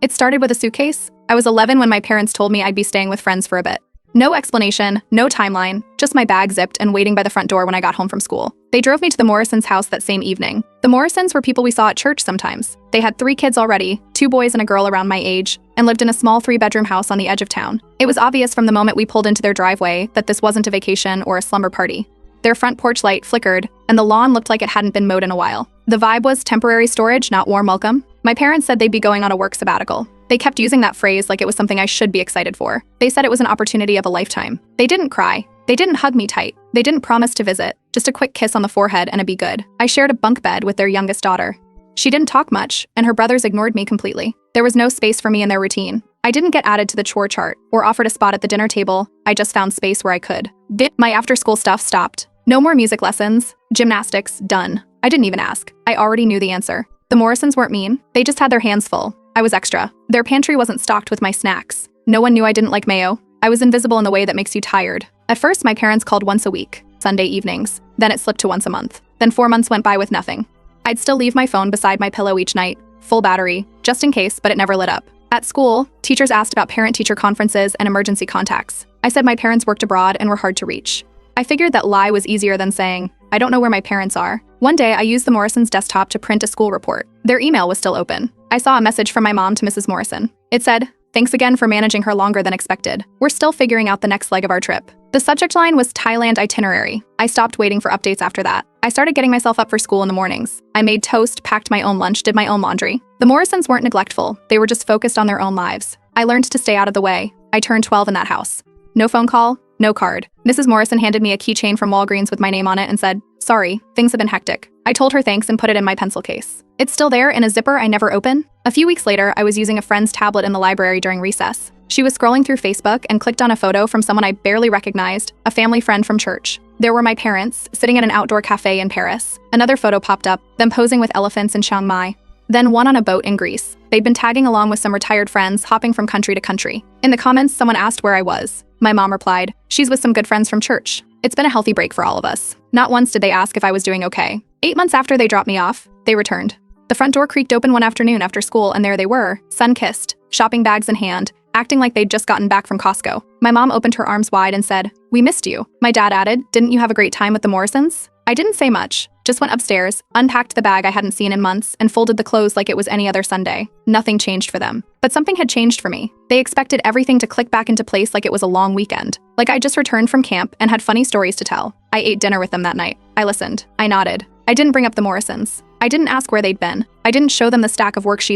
It started with a suitcase. I was 11 when my parents told me I'd be staying with friends for a bit. No explanation, no timeline, just my bag zipped and waiting by the front door when I got home from school. They drove me to the Morrisons' house that same evening. The Morrisons were people we saw at church sometimes. They had 3 kids already, 2 boys and a girl around my age, and lived in a small 3-bedroom house on the edge of town. It was obvious from the moment we pulled into their driveway that this wasn't a vacation or a slumber party. Their front porch light flickered, and the lawn looked like it hadn't been mowed in a while. The vibe was temporary storage, not warm welcome. My parents said they'd be going on a work sabbatical. They kept using that phrase like it was something I should be excited for. They said it was an opportunity of a lifetime. They didn't cry. They didn't hug me tight. They didn't promise to visit. Just a quick kiss on the forehead and a be good. I shared a bunk bed with their youngest daughter. She didn't talk much, and her brothers ignored me completely. There was no space for me in their routine. I didn't get added to the chore chart or offered a spot at the dinner table. I just found space where I could. My after-school stuff stopped. No more music lessons. Gymnastics, done. I didn't even ask. I already knew the answer. The Morrisons weren't mean. They just had their hands full. I was extra. Their pantry wasn't stocked with my snacks. No one knew I didn't like mayo. I was invisible in the way that makes you tired. At first, my parents called once a week, Sunday evenings. Then it slipped to once a month. Then 4 months went by with nothing. I'd still leave my phone beside my pillow each night, full battery, just in case, but it never lit up. At school, teachers asked about parent-teacher conferences and emergency contacts. I said my parents worked abroad and were hard to reach. I figured that lie was easier than saying, I don't know where my parents are. One day, I used the Morrisons' desktop to print a school report. Their email was still open. I saw a message from my mom to Mrs. Morrison. It said, "Thanks again for managing her longer than expected. We're still figuring out the next leg of our trip." The subject line was Thailand itinerary. I stopped waiting for updates after that. I started getting myself up for school in the mornings. I made toast, packed my own lunch, did my own laundry. The Morrisons weren't neglectful. They were just focused on their own lives. I learned to stay out of the way. I turned 12 in that house. No phone call, no card. Mrs. Morrison handed me a keychain from Walgreens with my name on it and said, "Sorry, things have been hectic." I told her thanks and put it in my pencil case. It's still there in a zipper I never open. A few weeks later, I was using a friend's tablet in the library during recess. She was scrolling through Facebook and clicked on a photo from someone I barely recognized, a family friend from church. There were my parents, sitting at an outdoor cafe in Paris. Another photo popped up, them posing with elephants in Chiang Mai. Then one on a boat in Greece. They'd been tagging along with some retired friends, hopping from country to country. In the comments, someone asked where I was. My mom replied, "She's with some good friends from church." It's been a healthy break for all of us. Not once did they ask if I was doing okay. 8 months after they dropped me off, they returned. The front door creaked open one afternoon after school, and there they were, sun-kissed, shopping bags in hand, acting like they'd just gotten back from Costco. My mom opened her arms wide and said, "We missed you." My dad added, "Didn't you have a great time with the Morrisons?" I didn't say much, just went upstairs, unpacked the bag I hadn't seen in months, and folded the clothes like it was any other Sunday. Nothing changed for them. But something had changed for me. They expected everything to click back into place like it was a long weekend. Like I just returned from camp and had funny stories to tell. I ate dinner with them that night. I listened. I nodded. I didn't bring up the Morrisons. I didn't ask where they'd been. I didn't show them the stack of worksheets